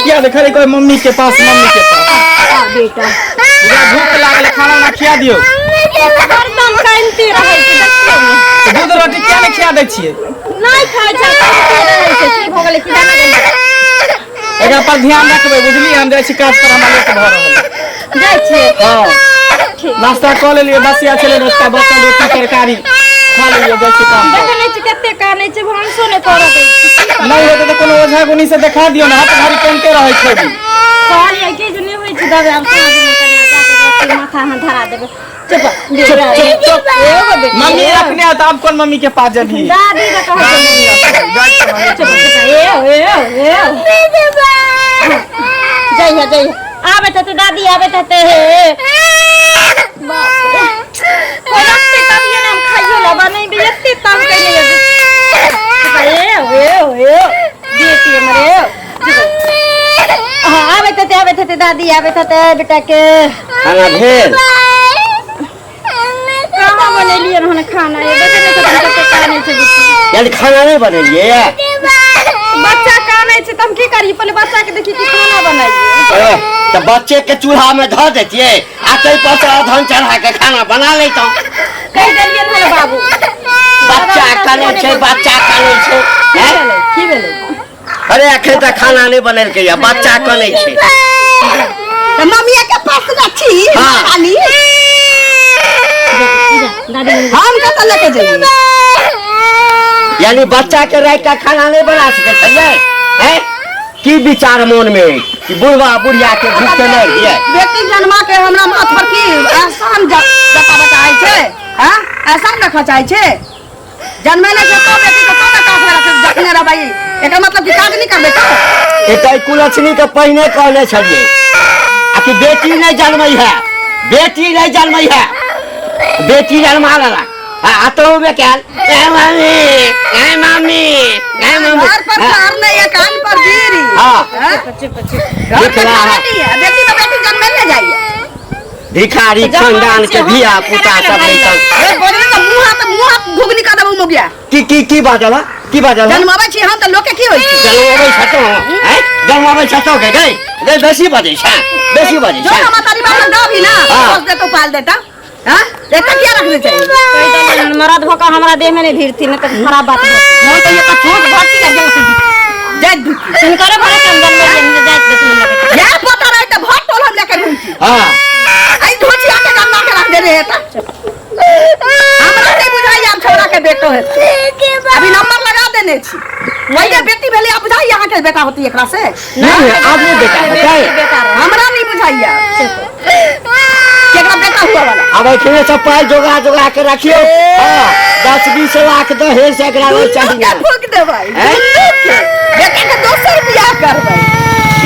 किया देखा रे कोई मम्मी के पास बेटा भूख लागल खाना ना खिया दियो हरदम काइनते रहै छै दूध रोटी किया नहीं खिया दै छियै नहीं खाइ छै काइनते रहै छै की भ गेलै की जाने गेलै एकरा पर ध्यान रखबै बुझली हम जाइ छी काज पर हमरा लेट भ रहल जाइ छियै हां नाश्ता क लेलिए बसिया चले रास्ता बर्तन रोटी तरकारी खा लेलिए जाइ छी काम देखे नहीं छी कते कानै छै भांसो नहीं कर दै छी नहीं होते तो कोनो ओझा गुनी से देखा दियो ना हाथ भारी कानते रहै छै कहलिए कि जे नहीं होई छै दबे हम साँझ में कनिया माथा हां धरा देबै चुप मम्मी रखने आ तो आप कौन मम्मी के पास जभी दादी का कह चुप जय आबे त दादी आबे त बाप रे कोई रखते तब ये नाम खाइयो ला बनै भी एते तंग कइले बेटी हमरे हां आबे त दादी आबे त बेटा के खाना भेल कहां बनेलिए हन खाना ये देखे नहीं कते काने छै बेटी यानी खाना नहीं बनेलिए बच्चा काने छै तुम की करी पहले बच्चा के देखी कि खाना बनाइए तो बच्चे के चूल्हा में धो देतिए आटे पर से धन चढ़ा के खाना बना लेता कह देलिए हन बाबू बच्चा काने छै की भेलै अरे अखन तक खाना नहीं बनल के या बच्चा काने छै त मम्मी के पास ना छी खाली दादी हम कत लेके जाइए यानी बच्चा के रह के खाना नहीं बना सके छे हैं की विचार मन में कि बुढ़वा बुढ़िया के भूख नहीं दिए बेटी जन्मा के हमरा माथ पर की एहसान बताई छै हां एहसान रखा चाहे छै जन्मेले के तो बेटी के तो काट रख जखने रे भाई एकर मतलब कि काज नहीं करबे तो एतै कुलछनी के पहिने कहले छलिए आ कि बेटी नहीं जन्मई है बेटी जन्मा लगा आ तो बेकार ए मम्मी घर पर चार ने एक कान पर बीरी हां घर पर नहीं है बेटी तो बेटी जन्म ले जाइए भिखारी खानदान के धिया पुता सब ए बोलने तो मुंह घुगनी का दबो मोगिया की बाजला जन्मावे छी हम त लोग के की होई छै जन्मावे छतो के गई बेसी बजे छै जो हमारी बात ना भी ना सोच दे तो पाल देता हां देखा क्या रखने चाहिए कोई तो मरद होकर हमरा देह में नहीं भीड़ती न तो खराब बात है मोर तो ये ठोक भर्ती कर जय सुन करे बड़े कंगन में जाय या पता रहे तो भट टोल हम लेके घूमती हां आई धोची आके गन्ना के रख दे रे हमरा नहीं बुझाई हम छोरा के बेटो है अभी नंबर लगा देने छी वही बेटी भेले अब बुझाई यहां के बेटा होती एकरा से नहीं आदमी बेटा हमरा नहीं बुझाइया केकरा बेटा हुआ वाला अब एखने सब पाई जोगा के रखियो हां 10-20 लाख दहेज से एकरा चाहिए फूक दे भाई बेटा के दोसर बियाह करबै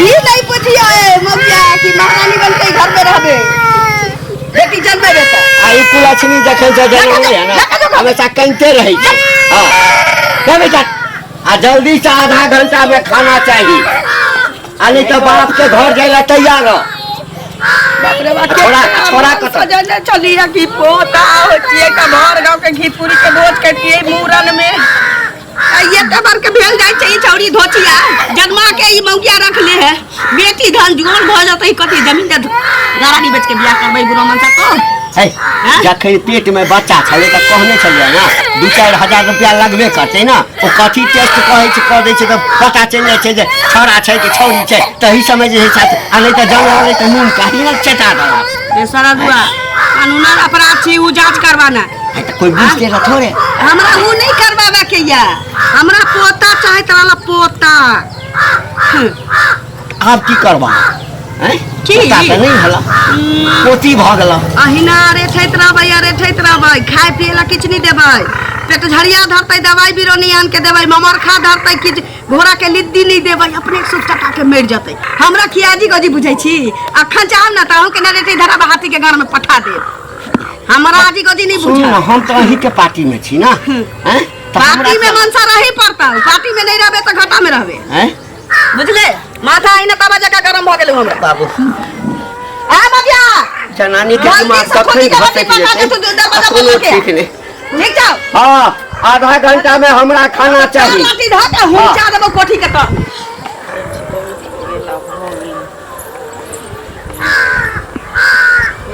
ई नहीं बुझिया है मौगिया कि महारानी बन के घर में रहबे बेटी जन्मे बेटा आई कुलछनी जखन से जन्म है ना हमेशा कंते रही छै हां क्या बेटा आ जल्दी से आधा घंटा में खाना चाहिए आ नहीं तो बाप के घर जाइला तैयार हो बाप रे बाप छोरा कत सजने चलिया की पोता होतिए का भर गांव के घी पूरी के भोज कटिए मूरन में ये तबर के भेल जाय छै चौड़ी धोचिया जन्मा के ई मौगिया रख ले है बेटी धन जुगल भ जतई कथि जमीन दे गाड़ी बेच के बियाह करबै बुढ़ो मन से तो है जखन पेट में बच्चा छले त कहने छलिए ना 2-4 हजार रुपया लगबे करते ना ओ कथि टेस्ट कहै छै कर दै छै त पता चल जाय छै जे छोरा छै कि छौरी छै तही समय जे छै आ नहीं त जन्म आले त मुंह काटी ना चटा दला ए सारा दुआ कानून अपराध छी उ जांच करवाना है त कोई बुझते न थोड़े हमरा उ नहीं करवावे के या हमरा पोता चाहे तला पोता आप की करबा हैं की पोता त नहीं हला पोती भ गेल अहिना रे ठैत रहबै खाय पिए ला किछ नहीं देबै पेट झड़िया धरतै दवाई बिरोनी आन के देबै ममरखा धरतै किछ घोड़ा के लिद्दी नहीं देबै अपने सुख टका के मर जतै हमरा खियाजी गजी बुझै छी अखन चाहब ना त हम के नरेटी धरा हाथी के घर में पठा दे हमरा आजी गजी नहीं बुझा हम तो अही के पार्टी में छी ना हैं पार्टी में मनसा रही पड़ता पार्टी में नहीं रहबे त घाटा में रहबे हैं बुझले माथा आइना तबा जका गरम भ गेल हमरा बाबू आ मगिया जनानी के दिमाग कखन घटे के ठीक नहीं ठीक जाओ हां आधा घंटा में हमरा खाना चाहिए रोटी धा के हम चा देबो कोठी के त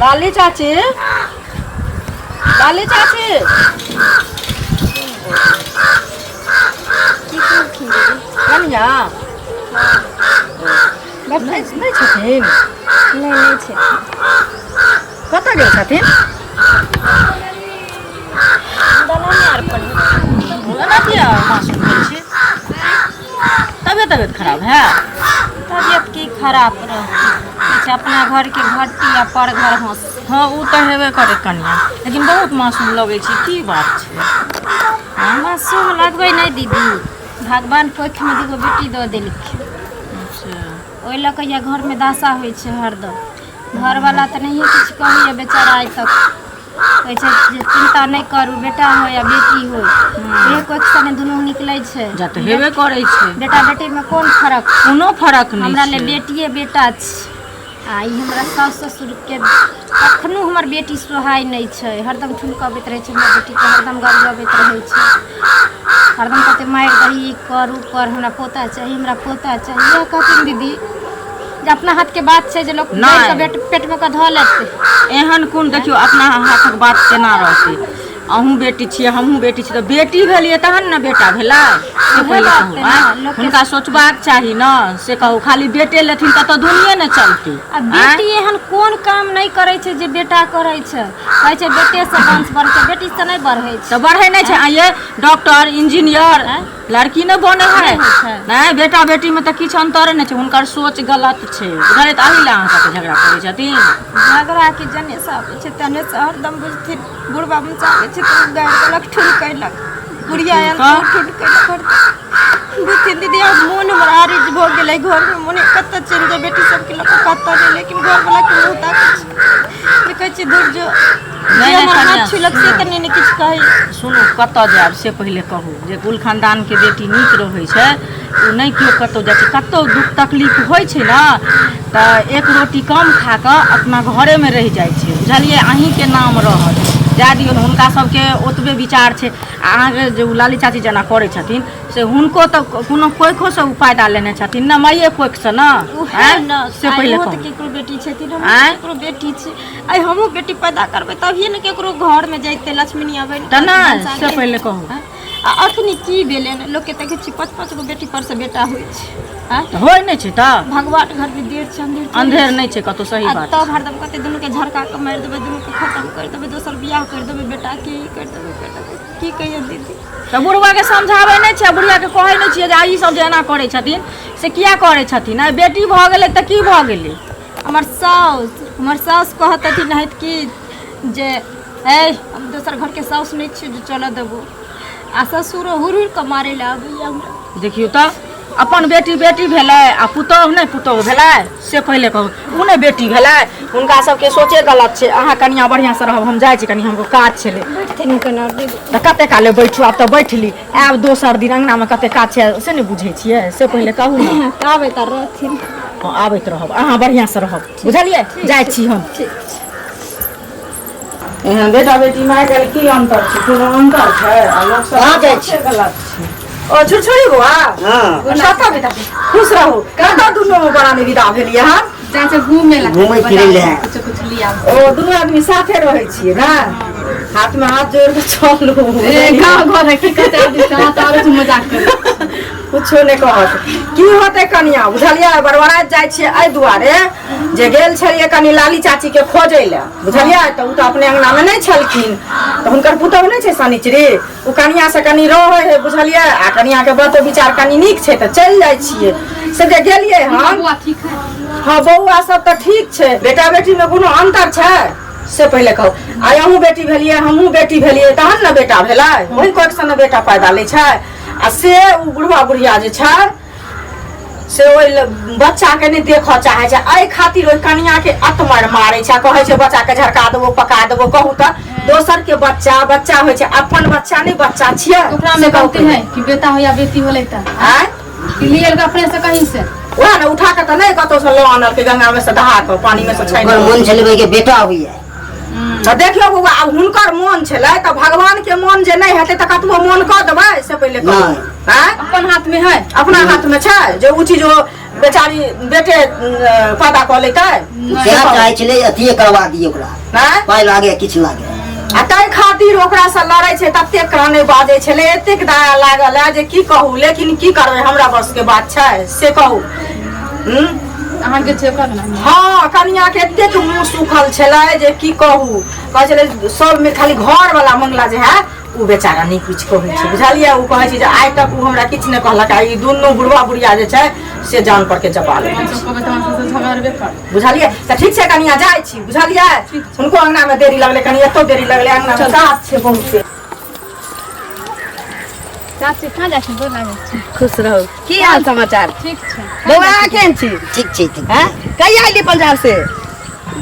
लाली चाची कनिया नहीं छथिन नहीं छे कतऽ गेल छथिन तबियत खराब है तबियत की खराब रहती अपना घर के घट्टी या पर घर हंस हाँ वो तो हेबे करे कनिया लेकिन बहुत मासूम लगे छै की बात छै मासूम लगबे नहीं दीदी भगवान कोख में दूगो बेटी दऽ देलखिन ओहि लऽ कऽ घर में दासा होइ छै हरदम घर वाला तो नहीं कुछ कहैए बेचारा आइ तक कहै छै जे चिंता नहीं करू बेटा हो या बेटी हो एक कोख से दुनू निकलै छै जा तऽ हेबे करै छै बेटा बेटी में कोन फर्क कोनो फर्क नहीं हमरा ले बेटिए बेटा छै आ ई हमरा सास ससुर के कखनो हमर बेटी सोहाय नहीं छै हरदम ठुनकबैत रहै छै हमर बेटी के हरदम गरजबैत रहै छै हरदम कहते मारि दही कर उ कर हमरा पोता चाहिए हमरा पोता चाहिए यह कहथिन दीदी जे अपना हाथ के बात छै जे लोग पेट में के धऽ लेतै एहन कोन देखियो अपना हाथक बात केना रहतै अहूँ बेटी छियै हमहूँ बेटी छियै तऽ बेटी भेलियै तहन ने बेटा भेलै से पहिले कहू हुनका सोचबाक चाही ने से कहू खाली बेटे लेथिन तऽ दुनिये ने चलतै आ बेटी एहन कोन काम नहीं करे छै जे बेटा करे छै कहै छै बेटे से वंश बढ़ै छै बेटी से नहीं बढ़ै छै तऽ बढ़ै नहि छै ये डॉक्टर इंजीनियर लड़की नहीं बने है नहीं बेटा बेटी में तो किछु अंतर नहीं छै हुनकर सोच गलत छै बुझलियै तऽ अही लए अहाँ सबके झगड़ा करै छथिन झगड़ा के जने से आबै छै तने से हरदम बुझथिन बुढ़बा मचाबै छै तऽ गारि देलक ठुन कैलक बुढ़िया आयल तऽ ठुन कैलक बुझथिन दीदी अब मोन हमर आरिज भऽ गेलै घर में मोने कतऽ चलि जाए बेटी सबके लऽ कऽ कतऽ नहीं लेकिन घर वाला के मुँह ताकै छै कहै छै दूर जो हाथ छुलक से तऽ नहीं किछु कहै सुनू कतऽ जायब से पहिले कहू जे कुल खानदान के बेटी नीक रहै छै ओ नहीं केओ कतौ जाइ छै कतौ दुख तकलीफ होइ छै ने तऽ एक रोटी कम खा कऽ अपना घरे में रहि जाइ छै बुझलियै अहीं के नाम रहत जाय दियौ हुनका सबके ओतबे विचार छै अहाँके जे लाली चाची जेना करै छथिन से हुनको तऽ कोनो कोखो से फायदा लेने छथिन ने माइए कोख से ने से पहिले कहू केकरो बेटी छथिन केकरो बेटी छै आइ हमहूँ बेटी पैदा करबै तभिए ने केकरो घर में जैते लक्ष्मी आबै तऽ नहि से पहिले कहू आ अखनी की भेलै लोग के देखै छी 5-5 गो बेटी पर से बेटा होइ छै होइ नहि छै तऽ भगवान घर में देर छै अंधेर नहीं छै कतौ सही बात तब हरदम कहते दुनू के झरका के मारि देबै दुनू के खत्म कर देबै दोसर बियाह कर देबै बेटा के कर देबै की कहिए दीदी तऽ बुढ़वा के समझाबै नहीं छै बुढ़िया के कहै नहीं छियै जे ई सब जे एना करै छथिन से किया करै छथिन आ बेटी भऽ गेलै तऽ की भऽ गेलै हमर साउस कहत हथिन है कि जे हे हम दोसर घर के साउस नहीं छी जे चलऽ देबो आ ससुरो हुर के मारे ले आबैया हमरा देखियो तऽ अपन बेटी बेटी भेलै आ पुतोह नहीं पुतोह भेलै से पहिले कहू ओ नहीं बेटी भेलै हुनका सबके सोचे गलत छै अहाँ कनिया बढ़िया से रहब हम जाइ छी कनी हमको काज छलै तऽ कते काले बैठू आब तऽ बैठली आब दोसर दिन अंगना में कते काज छै से नहीं बुझै छियै से पहिले कहू ने आबैत रहथिन आबैत रहब अहाँ बढ़िया से रहब बुझलियै जाइ छी हम एहन बेटा बेटी में आइ काल्हि की अंतर छै कोनो अंतर छै आ लोक सब जाइ छै गलत छै ओ छुरछुरी बुआ साता बेटा खुश रहू कतऽ दुनू बड़ा में विदा भेलियै हम जाइ छै घूमे फिरे ले कुछ लिया ओ दुनू आदमी साथे रहै छियै ने हाथ में हाथ जोड़ के चलू गाँव घर की कहते आदमी साथ आबै छै मजाक करे कुछो नहीं कहत की होते कनिया बुझलियै बड़बड़ाइत जाइ छियै एहि दुआरे जे गेल छलियै कनी लाली चाची के खोजै ले बुझलियै तऽ ओ तऽ अपने अंगना में नहीं छलखिन तऽ हुनकर पुतौह नहीं छै शनिचरी ओ कनिया से कनी रहै है बुझलियै आ कनिया के बातो विचार कनी नीक छै तऽ चलि जाइ छियै से जे गेलियै हम हाँ बौआ सब तऽ ठीक छै बेटा बेटी में कोनो अंतर छै से पहिले कहू आइ अहूँ बेटी भेलियै हमहूँ बेटी भेलियै तहन ने बेटा भेलै वही कोख से ने बेटा पैदा लै छै आ से ओ बुढ़वा बुढ़िया जे छै से ओहि बच्चा के नहीं देखऽ चाहे छै एहि खातिर ओहि कनिया के अतमर मारे छै कहै छै बच्चा के झरका देबो पका देबो कहू तऽ दोसर के बच्चा होइ छै अपन बच्चा नहीं बच्चा छियै ओकरा में कहते हैं कि बेटा हो या बेटी होले त लिए अपने से कहीं से वह ने उठा के तो नहीं कतौ से लो आनल के गंगा में से दहा के पानी में से छानि मन चलबै के बेटा होइए तो देखियो बउआ अब हुनकर मन छलै तो भगवान के मन जे नहीं हेतै तो कतबो मन कऽ देबै से पहिले कहू अपन हाथ में है अपना हाथ में छै जे उ चीज बेचारी बेटे पैदा कऽ लेतै क्या चाहे छले अथिए करवा दिए ओकरा हैं पाइ लागे किछ लागे आ ताहि खातिर ओकरा से लड़ै छै तते काने बाजै छलै एतेक दया लागल है जे की कहू लेकिन की करबै हमरा बस के बात छै से कहू अहाँके छै करना हाँ कनिया के एतेक मुँह सुखल छलै जे की कहू कहै छलै सब में खाली घर वाला मंगला जे है उ बेचारा नहीं कुछ कहै छै बुझलियै उ कहै छै जे आइ तक उ हमरा किछ नहि कहलक आ ई दुनू बुढ़वा बुढ़िया जे छै से जान पर के चपा ले बुझलियै त ठीक छै कनिया जाइ छी बुझलियै हुनको अंगना में देरी लगले कनी एतो देरी लगले अंगना में साथ छै बहुत चाची कहाँ जाइ छी गोर लागै छी खुश रहू की हाल समाचार ठीक छै बौआ केहन छी ठीक छै हैं कहिया आइली पंजाब से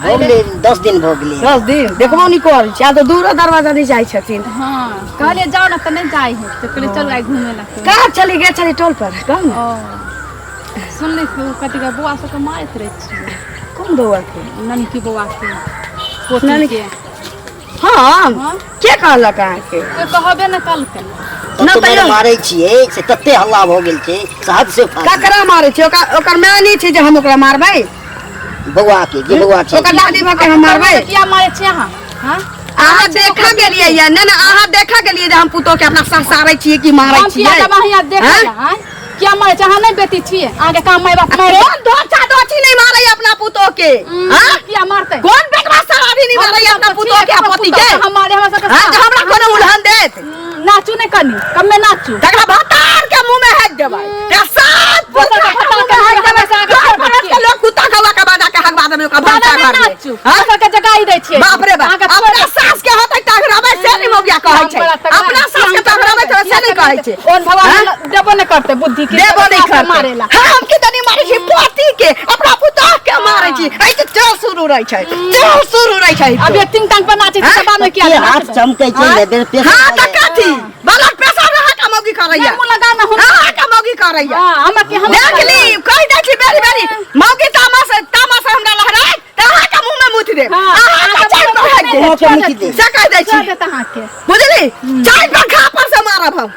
हो गेलै 10 दिन भऽ गेलै 10 दिन देखबो नहीं कर छै आ तो दूर दरवाजा नहीं जाइ छथिन हाँ कहलिए जाओ ना तो नहीं जाई है तो कहलिए चल आई घूमे ला कहाँ चली गए चली टोल पर कौन ओ सुन ले कथी का बुआ सब के मारत रहे छी कौन बौआ के ननकी बुआ के पोती के हाँ के कहलक अहाँ के कोई कहबे न कल के न तो मारै छियै से तते हल्ला भऽ गेल छै साहब से ककरा मारै छै ओकर माय नहीं छै जे हम ओकरा मारबै बौआ के जे बौआ छै ओकर दादी माँ के हम मारबै किया मारे छी अहाँ हां अहाँ देखा गेलियै या न अहाँ देखा गेलियै जे हम पुतो के अपना ससारै छियै कि मारै छियै हम किया देखा हैं किया मारे छी अहाँ नहीं बेटी छियै आगे काम माय बाप मारे धोछा धोछी नहीं मारै अपना पुतो के हां किया मारते कौन बेटवा सराबी नहीं मारै अपना पुतो के पति के हम मारे हमरा सब हमरा कोनो उल्हन देत नाचू नहीं करनी कम में नाचू तकरा भतार के मुंह में हेक देबै ते साथ बोतल के भतार के हेक देबै के लोग कुत्ता कौवा के बना के हक बाद में ओकरा भंटा कर नाचू हम के जगाई दै छियै बाप रे बाप अपना सास के होतै तगराबै से नहीं मोगिया कहै छै अपना सास के तगराबै तो से नहीं कहै छै ओन भगवान देबो नहीं करते बुद्धि के देबो नहीं करते मारेला हम के तनी मारै छी पति के अपना पुता के मारै छी ऐ त चल शुरू रहै छै चल शुरू रहै छै अब ये तीन टांग पर नाचे छै बाद में क्या हाथ चमकै छै ले पे हां त कथी बलक पैसा रहा का मौगी करैया मुंह लगा ना हम हां का मौगी करैया हां हम के हम देख ली कहि दै छी बेरी बेरी मौगी तामा से हमरा लहराय त अहाँ के मुंह में मुथ दे अहाँ के चाय पर हाथ दे के मुखी दे से कह दै छी देता हां के बुझली चाय पर खा पर से मारब हम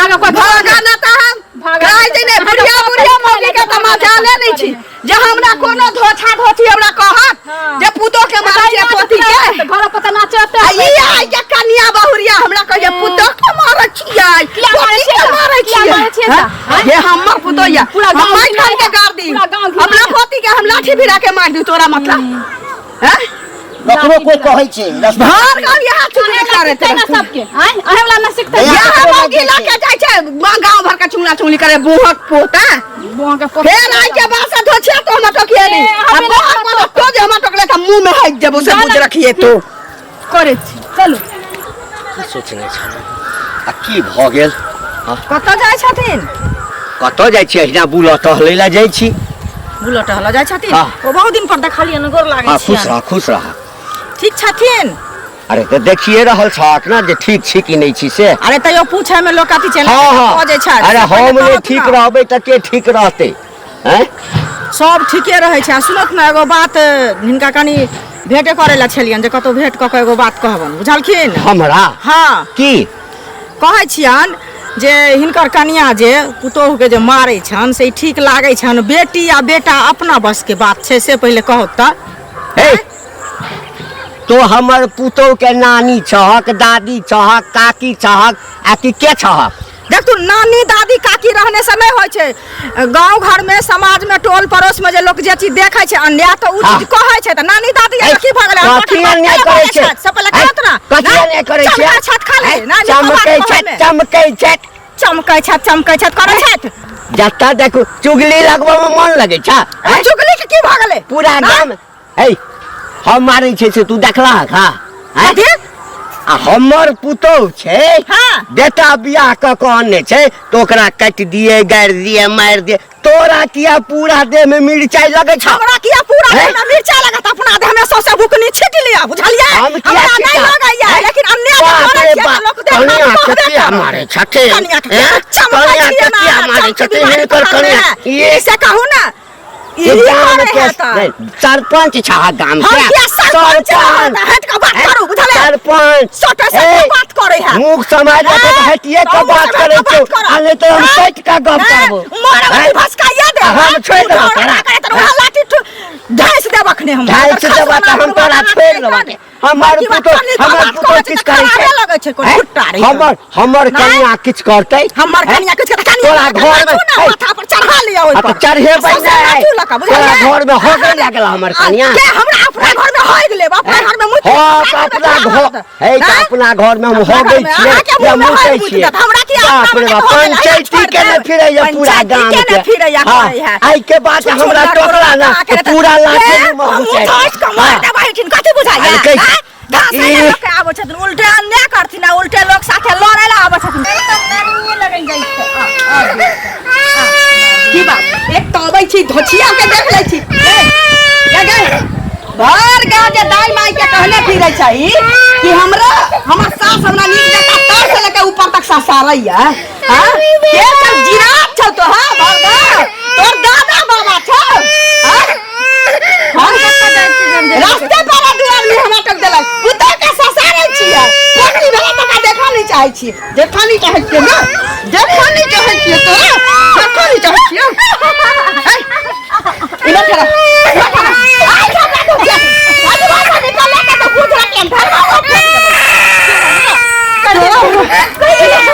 आगे कोई भागा ना त हम कहै छै ने बुढ़िया बुढ़िया मौगी के त मजा ले नै छी जे हमरा कोनो धोछा धोछी हमरा कहत जे पुतो के मारै छै पोती के घर पर नाचते आई आई के कन्या बहुरिया हमरा कहे पुतो के मारै छियै पोती के मारै छियै ये हमर पुतो या हम मार खान के गाड़ दी अपना पोती के हम लाठी भिड़ा के मार दी तोरा मतलब हैं ककरो कोई कहै छै भार गाँव यहाँ चुगली करे ते ना सबके हैं अहे वाला ना सिखते यहाँ मौगी लके जाय छै गाँव भर के चुगला चुगली करे बुहक पोता बुआ के फेर आई के बासा धोछिया तो हम टकिए नहीं अब बहुत बड़ा तो जे हम टकले त मुंह में हाथ देबो से बुझ रखिए तो करे छी चलो सोचने छै आ की भ गेल कत जाय छथिन कत जाइ छी अहिना बुला टहलै ला जाइ छी बुला टहला जाय छथिन ओ बहुत दिन पर देखलिए न गोर लागे छी खुश रह ठीक छथिन अरे तो देखिए रहल छक ना जे ठीक छी कि नहीं छी से अरे तैयो पूछे में लोग कथि छै हां जे छै अरे हम नहीं ठीक रहबै त के ठीक रहते हैं सब ठीके रहै छै सुनत न एगो बात हिनका कनी भेटे करे ला छलियन जे कतो भेट क के एगो बात कहबन बुझलखिन हमरा हां की कहै छियन जे हिनकर कन्या जे पुतोह के जे मारै छन से ठीक लागै छन बेटी आ बेटा अपना बस के बात छै से पहले कहत त हे तो हमर पुतोह के नानी छहक दादी छहक काकी छहक आ कि के छहक देख तू नानी दादी काकी रहने से नहीं होय छै गांव घर में समाज में टोल पड़ोस में जे लोग जे चीज देखै छै अन्याय त उ चीज कहै छै त नानी दादी की भ गेलै कथी अन्याय करै छै सब पहले कहत ना कथी अन्याय करै छै छत खा ले ना चमकै छै चमकै छै करै छै जत्ता देखो चुगली लगबा में मन लगे छै चुगली के की भ गेलै पूरा गाम हे हम मारै छै से तू देखला हा आ हमर पुतोह छै बेटा बियाह क कहने छै तो ओकरा काट दिए गाड़ दिए मार दिए तोरा किया पूरा देह में मिर्चाई लगे छ हमरा किया पूरा देह में मिर्चाई लगत अपना देह में सौसे भुकनी छिट लिया बुझलिए हमरा नहीं लगैया लेकिन अन्य करे छै लोग कनिया कतिया मारे छथे कनिया कतिया मारे छथे हिनकर कनिया ये से कहू ना गांव के सरपंच छहा गांव के सरपंच हट का बात करू बुझले सरपंच छोटे से बात करे है मुख समाज के हटिए का बात करे छो आले तो हम सच का गप करबो मोर भसकाइया दे हम छोड़ देबो तोरा करे तो लाठी ढाइस दे बखने हम ढाइस दे बात हम तोरा छोड़ देबो हमार पुतो किछ करे छै कोन छुट्टा रे हमर कन्या किछ करतै हमर कन्या किछ करतै तोरा घर में माथा पर चढ़ा लिया ओइ पर चढ़े बनै तोरा घर में हो गई लागल हमर कन्या के हमरा अपना घर में हो गेले अपना घर में मुठ हो अपना घर है त अपना घर में हम हो गई छियै या मुठै छियै हमरा की अपना पंचायती के न फिरै या पूरा गांव के आई के बाद हमरा टोकरा ना पूरा लाठी में मुठै कमार दे बैठिन कथि बुझाइया धासे लोग के आबो छथिन उल्टे अन्य करथिन उल्टे लोग साथे लड़ै ला आबो छथिन लगन जाइ छै की बात एक तो अबै छी धोछिया के देख लै छी गे गे भर गांव जे दाई माई के कहने फिरै छै कि हमरा हमर सास हमरा नीक जका तर से लेके ऊपर तक ससारैया हां के सब जिरात छौ तो हां भर तोर दादा बाबा छौ हां रास्ते पर दुआर में हमरा टक देलक पुता के ससारै छियै कोठी भेला तक देखा नहीं चाहै छी देखा नहीं चाहै छियै ना देखा नहीं चाहै छियै तोरा देखा नहीं चाहै छियै इला खरा आई हमरा तो आज बाबा निकल के तो पूछ रहा के घर में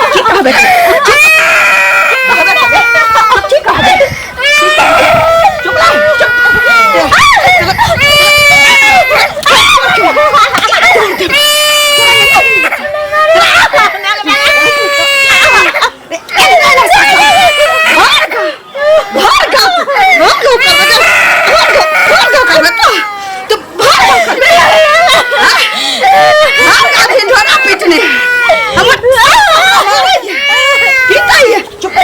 की कहबे की कहबे चुप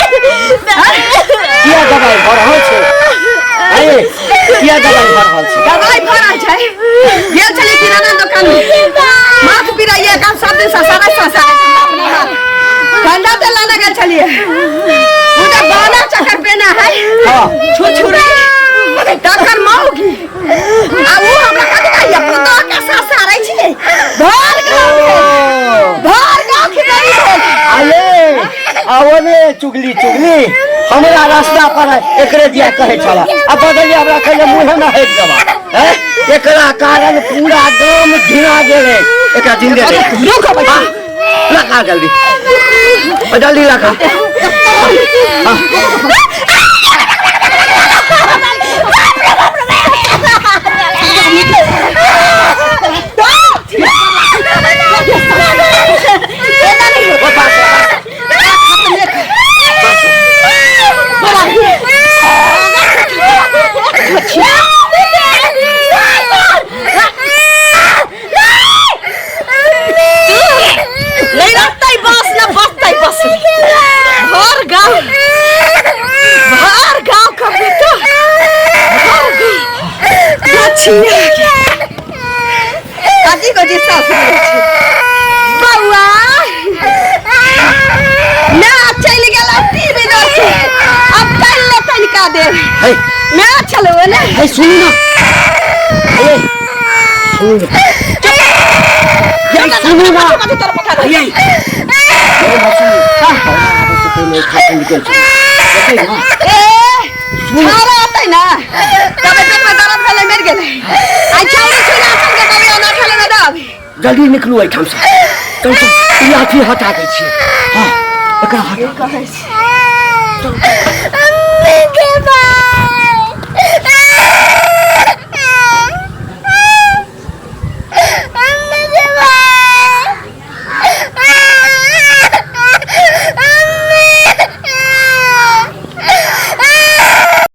ला दवाई भरल छै गेल छली किराना दुकान में माथ पिराइए काम सब दिन ससारा ठंडा तेल लाने गेल छलिए उधर बाला चक्कर पेना है छुछुरा टक्कर मौगी आ वो हमरा कथि कहिया पुतो के ससारै छियै भर गांव खिचड़ी आले आवने चुगली हमरा रास्ता पर एकरे दिया कहे छला अब बदलिया हमरा कहे मुंह ना हेट दबा हैं एकरा कारण पूरा गांव घिना गेले एकरा जिंदे दे रुक बा लगा जल्दी लगा जल्दी निकलू एठाम से तो लाठी हटा दै छी हां एकरा हटा कहै छी